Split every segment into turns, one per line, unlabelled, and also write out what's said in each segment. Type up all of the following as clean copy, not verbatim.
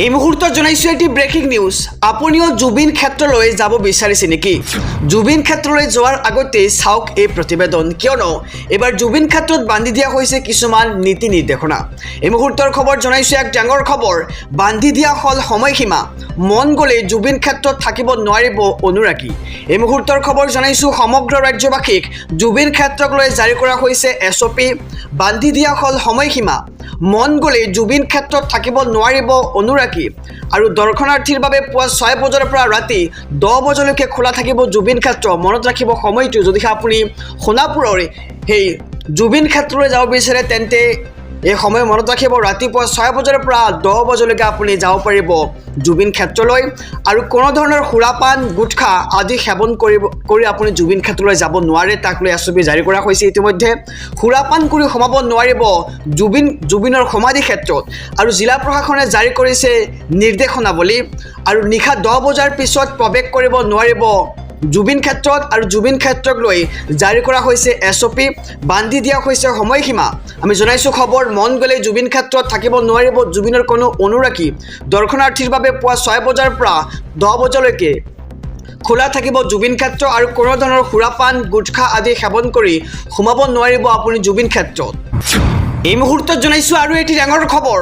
এই মুহূৰ্তত জনাইছো এটি ব্ৰেকিং নিউজ। আপুনিও জুবিন ক্ষেত্ৰলৈ যাব বিচাৰিছে নেকি? জুবিন ক্ষেত্ৰলৈ যোৱাৰ আগতে চাওক এই প্ৰতিবেদন, কিয়নো এবাৰ জুবিন ক্ষেত্ৰত বান্ধি দিয়া হৈছে কিছুমান নীতি নিৰ্দেশনা। এই মুহূৰ্তৰ খবৰ জনাইছো, এক ডাঙৰ খবৰ, বান্ধি দিয়া হল সময়সীমা, মন গ'লে জুবিন ক্ষেত্ৰত থাকিব নোৱাৰিব অনুৰাগী। এই মুহূৰ্তৰ খবৰ জনাইছো, সমগ্ৰ ৰাজ্যবাসীক জুবিন ক্ষেত্ৰক লৈ জাৰি কৰা হৈছে SOP, বান্ধি দিয়া হল সময়সীমা, মন গ'লে জুবিন ক্ষেত্ৰত থাকিব নোৱাৰিব অনুৰাগী। আৰু দৰ্শনাৰ্থীৰ বাবে পুৱা 6 বজাৰ পৰা ৰাতি 10 বজালৈকে খোলা থাকিব জুবিন ক্ষেত্ৰ। মনত ৰাখিব সময়টো, যদিহে আপুনি সোণাপুৰৰ সেই জুবিন ক্ষেত্ৰলৈ যাব বিচাৰে তেন্তে এই সময় মনত ৰাখিব, ৰাতিপুৱা 6 বজাৰ পৰা 10 বজালৈকে আপুনি যাব পাৰিব জুবিন ক্ষেত্ৰলৈ। আৰু কোনো ধৰণৰ সুৰাপান গুটখা আদি সেৱন কৰি আপুনি জুবিন ক্ষেত্ৰলৈ যাব নোৱাৰে, তাক লৈ SOP জাৰি কৰা হৈছে ইতিমধ্যে। সুৰাপান কৰি সোমাব নোৱাৰিব জুবিনৰ সমাধি ক্ষেত্ৰত। আৰু জিলা প্ৰশাসনে জাৰি কৰিছে নিৰ্দেশনাৱলী। আৰু নিশা 10 বজাৰ পিছত প্ৰৱেশ কৰিব নোৱাৰিব জুবিন ক্ষেত্ৰত। আৰু জুবিন ক্ষেত্ৰক লৈ জাৰি কৰা হৈছে SOP, বান্ধি দিয়া হৈছে সময়সীমা। আমি জনাইছো খবৰ, মন গ'লে জুবিন ক্ষেত্ৰত থাকিব নোৱাৰিব জুবিনৰ কোনো অনুৰাগী। দৰ্শনাৰ্থীৰ বাবে পুৱা 6 বজাৰ পৰা 10 বজালৈকে খোলা থাকিব জুবিন ক্ষেত্ৰ। আৰু কোনো ধৰণৰ সুৰাপান গুটখা আদি সেৱন কৰি সোমাব নোৱাৰিব আপুনি জুবিন ক্ষেত্ৰত। এই মুহূৰ্তত জনাইছো আৰু এটি ডাঙৰ খবৰ,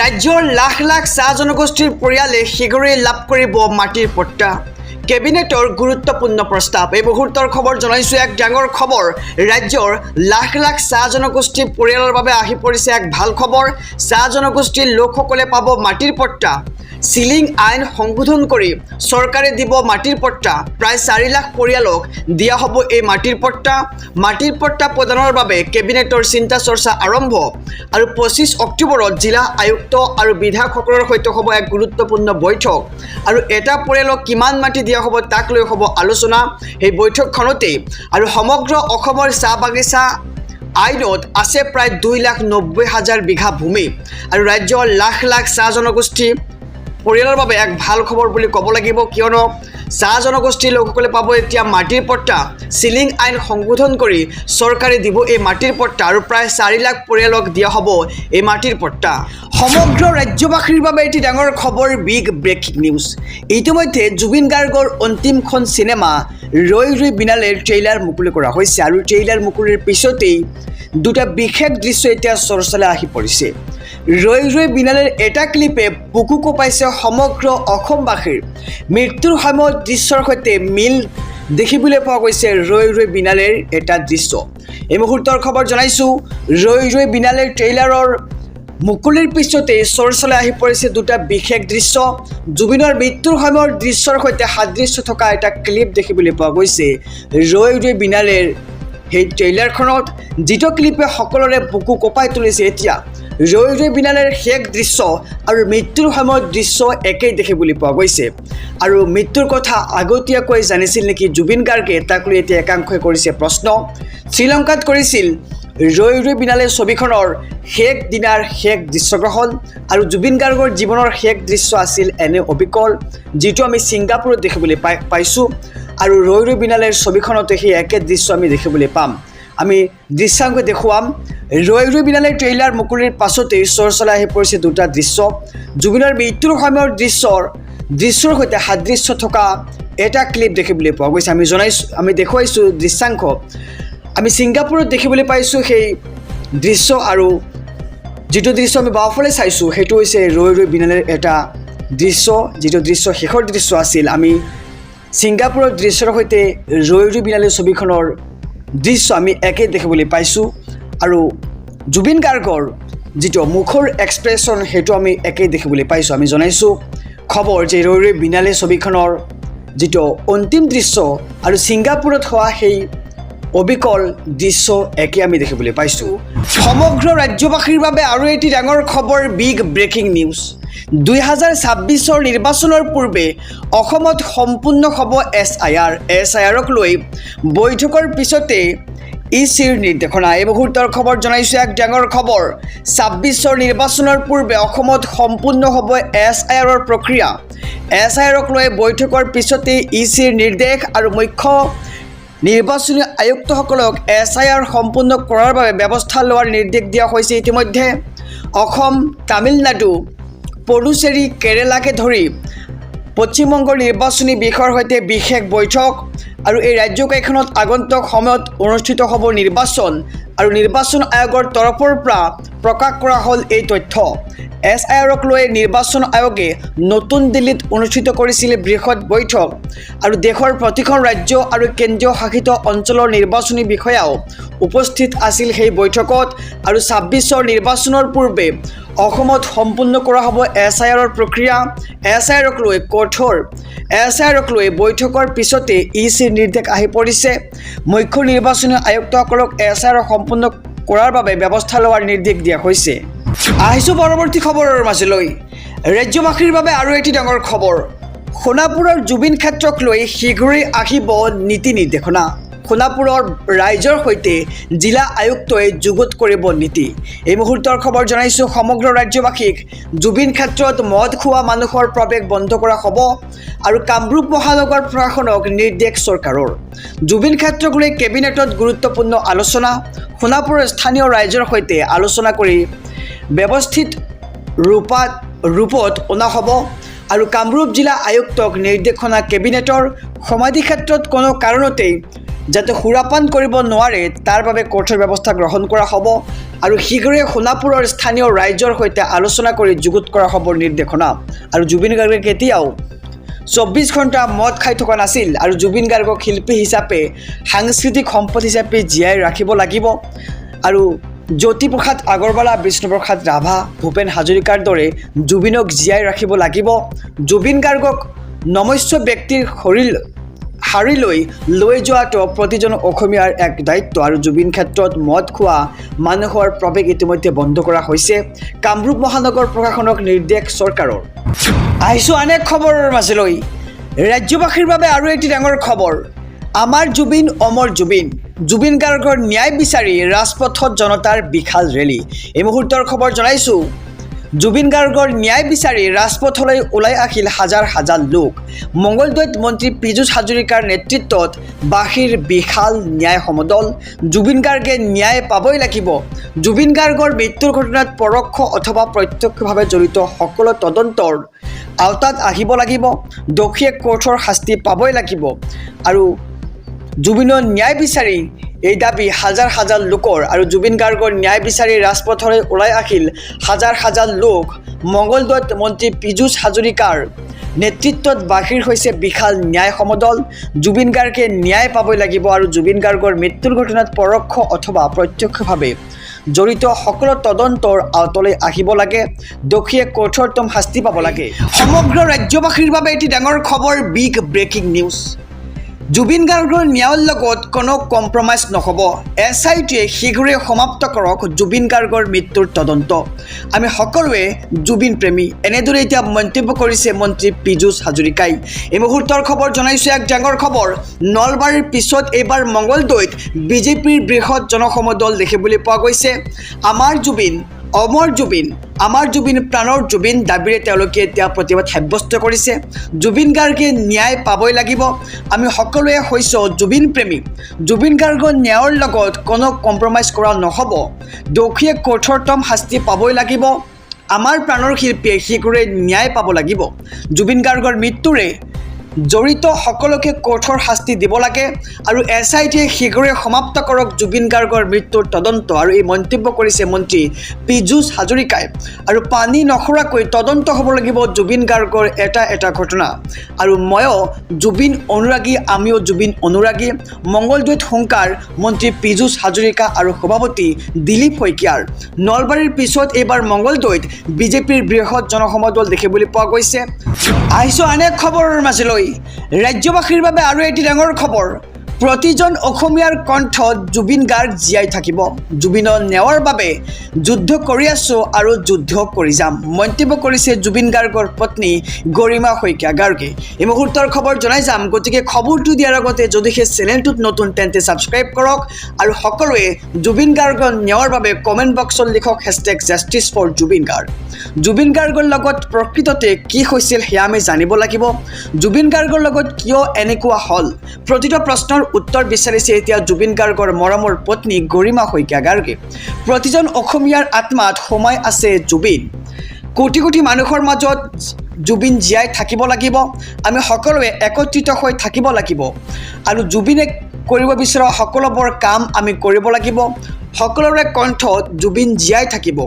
ৰাজ্যৰ লাখ লাখ চাহ জনগোষ্ঠীৰ পৰিয়ালে শীঘ্ৰেই লাভ কৰিব মাটিৰ পট্টা, কেবিনেটৰ গুৰুত্বপূৰ্ণ প্ৰস্তাৱ। এই মুহূৰ্তৰ খবৰ জনাইছো, এক ডাঙৰ খবৰ, ৰাজ্যৰ লাখ লাখ চাহ জনগোষ্ঠীৰ পৰিয়ালৰ বাবে আহি পৰিছে এক ভাল খবৰ। চাহ জনগোষ্ঠীৰ লোকসকলে পাব মাটিৰ পট্টা, চিলিং আইন সংশোধন কৰি চৰকাৰে দিব মাটিৰ পট্টা। প্ৰায় 4 লাখ পৰিয়ালক দিয়া হ'ব এই মাটিৰ পট্টা। মাটিৰ পট্টা প্ৰদানৰ বাবে কেবিনেটৰ চিন্তা চৰ্চা আৰম্ভ। আৰু 25 অক্টোবৰত জিলা আয়ুক্ত আৰু বিধায়কসকলৰ সৈতে হ'ব এক গুৰুত্বপূৰ্ণ বৈঠক। আৰু এটা পৰিয়ালক কিমান মাটি দিয়া হ'ব তাক লৈ হ'ব আলোচনা সেই বৈঠকখনতেই। আৰু সমগ্ৰ অসমৰ চাহ বাগিচা আইনত আছে প্ৰায় 2,90,000 বিঘা ভূমি। আৰু ৰাজ্যৰ লাখ লাখ চাহ জনগোষ্ঠী পৰিয়ালৰ বাবে এক ভাল খবৰ বুলি ক'ব লাগিব, কিয়নো চাহ জনগোষ্ঠীৰ লোকসকলে পাব এতিয়া মাটিৰ পট্টা, চিলিং আইন সংশোধন কৰি চৰকাৰে দিব এই মাটিৰ পট্টা। আৰু প্ৰায় 4 লাখ পৰিয়ালক দিয়া হ'ব এই মাটিৰ পট্টা। সমগ্ৰ ৰাজ্যবাসীৰ বাবে এটি ডাঙৰ খবৰ, বিগ ব্ৰেকিং নিউজ। ইতিমধ্যে জুবিন গাৰ্গৰ অন্তিমখন চিনেমা ৰৈ ৰৈ বিনালেৰ ট্ৰেইলাৰ মুকলি কৰা হৈছে। আৰু ট্ৰেইলাৰ মুকলিৰ পিছতেই দুটা বিশেষ দৃশ্য এতিয়া চৰ্চালৈ আহি পৰিছে। ৰৈ ৰৈ বিনালেৰ এটা ক্লিপে বুকু কঁপাইছে সমগ্ৰ অসমবাসীৰ। মৃত্যুৰ সময়ত দৃশ্যৰ সৈতে মিল দেখিবলৈ পোৱা গৈছে ৰৈ ৰৈ বিনালেৰ এটা দৃশ্য। এই মুহূৰ্তৰ খবৰ জনাইছো, ৰৈ ৰৈ বিনালেৰ ট্ৰেইলাৰৰ মুকলিৰ পিছতেই চৰ্চালৈ আহি পৰিছে দুটা বিশেষ দৃশ্য। জুবিনৰ মৃত্যুৰ সময়ৰ দৃশ্যৰ সৈতে সাদৃশ্য থকা এটা ক্লিপ দেখিবলৈ পোৱা গৈছে ৰৈ ৰৈ বিনালেৰ সেই ট্ৰেইলাৰখনত, যিটো ক্লিপে সকলোৰে বুকু কঁপাই তুলিছে। এতিয়া ৰৈ ৰৈ বিনালেৰ শেষ দৃশ্য আৰু মৃত্যুৰ সময়ৰ দৃশ্য একেই দেখিবলৈ পোৱা গৈছে। আৰু মৃত্যুৰ কথা আগতীয়াকৈ জানিছিল নেকি জুবিন গাৰ্গে, তাক লৈ এতিয়া একাংশই কৰিছে প্ৰশ্ন। শ্ৰীলংকাত কৰিছিল ৰৈ ৰৈ বিনালে ছবিখনৰ শেষ দিনাৰ শেষ দৃশ্যগ্ৰহণ। আৰু জুবিন গাৰ্গৰ জীৱনৰ শেষ দৃশ্য আছিল এনে অবিকল, যিটো আমি ছিংগাপুৰত দেখিবলৈ পাইছোঁ। আৰু ৰৈ ৰৈ বিনালেৰ ছবিখনতে সেই একে দৃশ্য আমি দেখিবলৈ পাম। আমি দৃশ্যাংক দেখুৱাম। ৰৈ ৰৈ বিনালেৰ ট্ৰেইলাৰ মুকলিৰ পাছতেই চৰ্চালৈ আহি পৰিছে দুটা দৃশ্য। জুবিনৰ মৃত্যুৰ সময়ৰ দৃশ্যৰ সৈতে সাদৃশ্য থকা এটা ক্লিপ দেখিবলৈ পোৱা গৈছে। আমি দেখুৱাইছোঁ দৃশ্যাংক। আমি ছিংগাপুৰত দেখিবলৈ পাইছোঁ সেই দৃশ্য। আৰু যিটো দৃশ্য আমি বাওঁফালে চাইছোঁ সেইটো হৈছে ৰৈ ৰৈ বিনালেৰ এটা দৃশ্য, যিটো দৃশ্য শেষৰ দৃশ্য আছিল। আমি ছিংগাপুৰৰ দৃশ্যৰ সৈতে ৰৈ ৰৈ বিনালে ছবিখনৰ দৃশ্য আমি একেই দেখিবলৈ পাইছোঁ। আৰু জুবিন গাৰ্গৰ যিটো মুখৰ এক্সপ্ৰেশ্যন সেইটো আমি একেই দেখিবলৈ পাইছোঁ। আমি জনাইছোঁ খবৰ যে ৰৈ ৰৈ বিনালে ছবিখনৰ যিটো অন্তিম দৃশ্য আৰু ছিংগাপুৰত হোৱা সেই অবিকল দৃশ্য একে আমি দেখিবলৈ পাইছোঁ। সমগ্ৰ ৰাজ্যবাসীৰ বাবে আৰু এটি ডাঙৰ খবৰ, বিগ ব্ৰেকিং নিউজ। 2026 নিৰ্বাচনৰ পূৰ্বে অসমত সম্পূৰ্ণ হ'ব SIR-ক লৈ বৈঠকৰ পিছতে ECৰ নিৰ্দেশনা। এই মুহূৰ্তৰ খবৰ জনাইছোঁ, এক ডাঙৰ খবৰ, 26 নিৰ্বাচনৰ পূৰ্বে অসমত সম্পূৰ্ণ হ'ব SIR প্ৰক্ৰিয়া। SIR-ক লৈ বৈঠকৰ পিছতে ECৰ নিৰ্দেশ। আৰু মুখ্য নিৰ্বাচনী আয়ুক্তসকলক SIR সম্পূৰ্ণ কৰাৰ বাবে ব্যৱস্থা লোৱাৰ নিৰ্দেশ দিয়া হৈছে ইতিমধ্যে। অসম, তামিলনাডু, পুডুচেৰী কেৰেলাকে ধৰি পশ্চিমবংগৰ নিৰ্বাচনী বিষয়ৰ সৈতে বিশেষ বৈঠক আৰু এই ৰাজ্যকেইখনত আগন্তুক সময়ত অনুষ্ঠিত হ'ব নিৰ্বাচন আৰু নিৰ্বাচন আয়োগৰ তৰফৰ পৰা প্ৰকাশ কৰা হ'ল এই তথ্য। SIRক লৈ নিৰ্বাচন আয়োগে নতুন দিল্লীত অনুষ্ঠিত কৰিছিল বৃহৎ বৈঠক আৰু দেশৰ প্ৰতিখন ৰাজ্য আৰু কেন্দ্ৰীয় শাসিত অঞ্চলৰ নিৰ্বাচনী বিষয়াও উপস্থিত আছিল সেই বৈঠকত আৰু 26ৰ নিৰ্বাচনৰ পূৰ্বে অসমত সম্পূৰ্ণ কৰা হ'ব SIRৰ প্ৰক্ৰিয়া। SIRক লৈ বৈঠকৰ পিছতে ECৰ নিৰ্দেশ আহি পৰিছে। মুখ্য নিৰ্বাচনী আয়ুক্তসকলক SIR সম্পূৰ্ণ কৰাৰ বাবে ব্যৱস্থা লোৱাৰ নিৰ্দেশ দিয়া হৈছে। আহিছোঁ পৰৱৰ্তী খবৰৰ মাজলৈ। ৰাজ্যবাসীৰ বাবে আৰু এটি ডাঙৰ খবৰ। সোণাপুৰৰ জুবিন ক্ষেত্ৰক লৈ শীঘ্ৰেই আহিব নীতি নিৰ্দেশনা। সোণাপুৰৰ ৰাইজৰ সৈতে জিলা আয়ুক্তই যুগুত কৰিব নীতি। এই মুহূৰ্তৰ খবৰ জনাইছোঁ সমগ্ৰ ৰাজ্যবাসীক। জুবিন ক্ষেত্ৰত মদ খোৱা মানুহৰ প্ৰৱেশ বন্ধ কৰা হ'ব আৰু কামৰূপ মহানগৰ প্ৰশাসনক নিৰ্দেশ চৰকাৰৰ। জুবিন ক্ষেত্ৰক লৈ কেবিনেটত গুৰুত্বপূৰ্ণ আলোচনা। সোণাপুৰৰ স্থানীয় ৰাইজৰ সৈতে আলোচনা কৰি ব্যৱস্থিত ৰূপত অনা হ'ব আৰু কামৰূপ জিলা আয়ুক্তক নিৰ্দেশনা কেবিনেটৰ। সমাধি ক্ষেত্ৰত কোনো কাৰণতেই যাতে সুৰাপান কৰিব নোৱাৰে তাৰ বাবে কঠোৰ ব্যৱস্থা গ্ৰহণ কৰা হ'ব আৰু শীঘ্ৰেই সোণাপুৰৰ স্থানীয় ৰাইজৰ সৈতে আলোচনা কৰি যুগুত কৰা হ'ব নিৰ্দেশনা। আৰু জুবিন গাৰ্গে কেতিয়াও 24 ঘণ্টা মদ খাই থকা নাছিল আৰু জুবিন গাৰ্গক শিল্পী হিচাপে সাংস্কৃতিক সম্পদ হিচাপে জীয়াই ৰাখিব লাগিব আৰু জ্যোতিপ্ৰসাদ আগৰৱালা, বিষ্ণুপ্ৰসাদ ৰাভা, ভূপেন হাজৰিকাৰ দৰে জুবিনক জীয়াই ৰাখিব লাগিব। জুবিন গাৰ্গক নমস্য ব্যক্তিৰ শাৰীলৈ লৈ যোৱাটো প্ৰতিজন অসমীয়াৰ এক দায়িত্ব আৰু জুবিন ক্ষেত্ৰত মদ খোৱা মানুহৰ প্ৰৱেশ ইতিমধ্যে বন্ধ কৰা হৈছে। কামৰূপ মহানগৰ প্ৰশাসনক নিৰ্দেশ চৰকাৰৰ। আহিছোঁ আন এক খবৰৰ মাজলৈ। ৰাজ্যবাসীৰ বাবে আৰু এটি ডাঙৰ খবৰ। আমাৰ জুবিন অমৰ জুবিন। জুবিন গাৰ্গৰ ন্যায় বিচাৰি ৰাজপথত জনতাৰ বিশাল ৰেলী। এই মুহূৰ্তৰ খবৰ জনাইছোঁ জুবিন গাৰ্গৰ ন্যায় বিচাৰি ৰাজপথলৈ ওলাই আহিল হাজাৰ হাজাৰ লোক। মঙলদৈত মন্ত্ৰী পীযুষ হাজৰিকাৰ নেতৃত্বত বাসীৰ বিশাল ন্যায় সমদল। জুবিন গাৰ্গে ন্যায় পাবই লাগিব। জুবিন গাৰ্গৰ মৃত্যুৰ ঘটনাত পৰোক্ষ অথবা প্ৰত্যক্ষভাৱে জড়িত সকলো তদন্তৰ আওতাত আহিব লাগিব। দোষীয়ে কঠোৰ শাস্তি পাবই লাগিব আৰু জুবিনৰ ন্যায় বিচাৰি এই দাবী হাজাৰ হাজাৰ লোকৰ আৰু জুবিন গাৰ্গৰ ন্যায় বিচাৰি ৰাজপথলৈ ওলাই আহিল হাজাৰ হাজাৰ লোক। মঙলদৈত মন্ত্ৰী পীযুষ হাজৰিকাৰ নেতৃত্বত বাসীৰ হৈছে বিশাল ন্যায় সমদল। জুবিন গাৰ্গে ন্যায় পাবই লাগিব আৰু জুবিন গাৰ্গৰ মৃত্যুৰ ঘটনাত পৰোক্ষ অথবা প্ৰত্যক্ষভাৱে জড়িত সকলো তদন্তৰ আওতালৈ আহিব লাগে। দোষীয়ে কঠোৰতম শাস্তি পাব লাগে। সমগ্ৰ ৰাজ্যবাসীৰ বাবে এটি ডাঙৰ খবৰ, বিগ ব্ৰেকিং নিউজ। জুবিন গাৰ্গৰ ন্যায়ৰ লগত কোনো কম্প্ৰমাইজ নহ'ব। SITয়ে শীঘ্ৰেই সমাপ্ত কৰক জুবিন গাৰ্গৰ মৃত্যুৰ তদন্ত। আমি সকলোৱে জুবিন প্ৰেমী, এনেদৰে এতিয়া মন্তব্য কৰিছে মন্ত্ৰী পীযুষ হাজৰিকাই। এই মুহূৰ্তৰ খবৰ জনাইছোঁ এক ডাঙৰ খবৰ। নলবাৰীৰ পিছত এইবাৰ মঙলদৈত বিজেপিৰ বৃহৎ জনসমদল দেখিবলৈ পোৱা গৈছে। আমাৰ জুবিন অমৰ জুবিন, আমাৰ জুবিন প্ৰাণৰ জুবিন দাবীৰে তেওঁলোকে এতিয়া প্ৰতিবাদ সাব্যস্ত কৰিছে। জুবিন গাৰ্গে ন্যায় পাবই লাগিব। আমি সকলোৱে হৈছোঁ জুবিন প্ৰেমী। জুবিন গাৰ্গৰ ন্যায়ৰ লগত কোনো কম্প্ৰমাইজ কৰা নহ'ব। দোষীয়ে কঠোৰতম শাস্তি পাবই লাগিব। আমাৰ প্ৰাণৰ শিল্পীয়ে শীঘ্ৰেই ন্যায় পাব লাগিব। জুবিন গাৰ্গৰ মৃত্যুৰে জড়িত সকলোকে কঠোৰ শাস্তি দিব লাগে আৰু SITয়ে শীঘ্ৰেই সমাপ্ত কৰক জুবিন গাৰ্গৰ মৃত্যুৰ তদন্ত। আৰু এই মন্তব্য কৰিছে মন্ত্ৰী পীযুষ হাজৰিকাই। আৰু পানী নখৰাকৈ তদন্ত হ'ব লাগিব জুবিন গাৰ্গৰ এটা এটা ঘটনা। আৰু ময়ো জুবিন অনুৰাগী, আমিও জুবিন অনুৰাগী। মঙলদৈত হুংকাৰ মন্ত্ৰী পীযুষ হাজৰিকা আৰু সভাপতি দিলীপ শইকীয়াৰ। নলবাৰীৰ পিছত এইবাৰ মঙলদৈত বিজেপিৰ বৃহৎ জনসমদল দেখিবলৈ পোৱা গৈছে। আহিছোঁ আন এক খবৰৰ মাজলৈ। ৰাজ্যবাসীৰ বাবে আৰু এটি ডাঙৰ খবৰ। প্ৰতিজন অসমীয়াৰ কণ্ঠত জুবিন গাৰ্গ জীয়াই থাকিব। জুবিনৰ ন্যায়ৰ বাবে যুদ্ধ কৰি আছোঁ আৰু যুদ্ধ কৰি যাম, মন্তব্য কৰিছে জুবিন গাৰ্গৰ পত্নী গৰিমা শইকীয়া গাৰ্গে। এই মুহূৰ্তৰ খবৰ জনাই যাম, গতিকে খবৰটো দিয়াৰ আগতে যদিহে চেনেলটোত নতুন তেন্তে ছাবস্ক্ৰাইব কৰক আৰু সকলোৱে জুবিন গাৰ্গৰ ন্যায়ৰ বাবে কমেণ্ট বক্সত লিখক #জাষ্টিছ4জুবিন গাৰ্গ। জুবিন গাৰ্গৰ লগত প্ৰকৃততে কি হৈছিল সেয়া আমি জানিব লাগিব। জুবিন গাৰ্গৰ লগত কিয় এনেকুৱা হ'ল, প্ৰতিটো প্ৰশ্নৰ উত্তৰ বিচাৰিছে এতিয়া জুবিন গাৰ্গৰ মৰমৰ পত্নী গৰিমা শইকীয়া গাৰ্গে। প্ৰতিজন অসমীয়াৰ আত্মাত সোমাই আছে জুবিন। কোটি কোটি মানুহৰ মাজত জুবিন জীয়াই থাকিব লাগিব আমি সকলোৱে একত্ৰিত হৈ থাকিব লাগিব আৰু জুবিনে কৰিব বিচৰা সকলোবোৰ কাম আমি কৰিব লাগিব সকলোৰে কণ্ঠত জুবিন জীয়াই থাকিব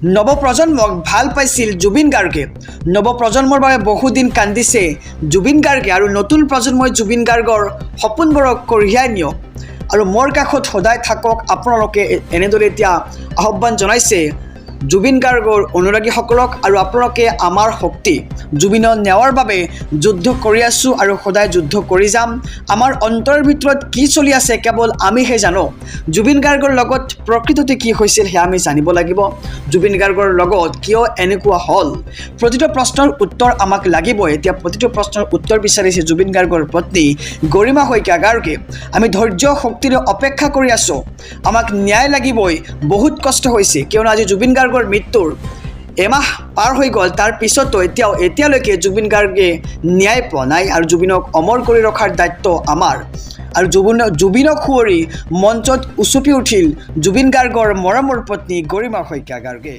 নৱপ্ৰজন্মক ভাল পাইছিল জুবিন গাৰ্গে নৱপ্ৰজন্মৰ বাবে বহুদিন কান্দিছে জুবিন গাৰ্গে আৰু নতুন প্ৰজন্মই জুবিন গাৰ্গৰ সপোনবোৰক কঢ়িয়াই নিয়ক আৰু মোৰ কাষত সদায় থাকক আপোনালোকে এনেদৰে এতিয়া আহ্বান জনাইছে জুবিন গাৰ্গৰ অনুৰাগীসকলক আৰু আপোনালোকে আমাৰ শক্তি জুবিনৰ ন্যায়ৰ বাবে যুদ্ধ কৰি আছোঁ আৰু সদায় যুদ্ধ কৰি যাম আমাৰ অন্তৰৰ ভিতৰত কি চলি আছে কেৱল আমিহে জানো জুবিন গাৰ্গৰ লগত প্ৰকৃততে কি হৈছিল সেয়া আমি জানিব লাগিব জুবিন গাৰ্গৰ লগত কিয় এনেকুৱা হ'ল প্ৰতিটো প্ৰশ্নৰ উত্তৰ আমাক লাগিব এতিয়া প্ৰতিটো প্ৰশ্নৰ উত্তৰ বিচাৰিছে জুবিন গাৰ্গৰ পত্নী গৰিমা শইকীয়া গাৰ্গে আমি ধৈৰ্য শক্তিৰে অপেক্ষা কৰি আছোঁ আমাক ন্যায় লাগিবই বহুত কষ্ট হৈছে কিয়নো আজি জুবিন গাৰ্গৰ মৃত্যুৰ এমাহ পাৰ হৈ গ'ল তাৰ পিছতো এতিয়ালৈকে জুবিন গাৰ্গে ন্যায় পোৱা নাই আৰু জুবিনক অমৰ কৰি ৰখাৰ দায়িত্ব আমাৰ আৰু জুবিনক সুঁৱৰি মঞ্চত উচপি উঠিল জুবিন গাৰ্গৰ মৰমৰ পত্নী গৰিমা শইকীয়া গাৰ্গে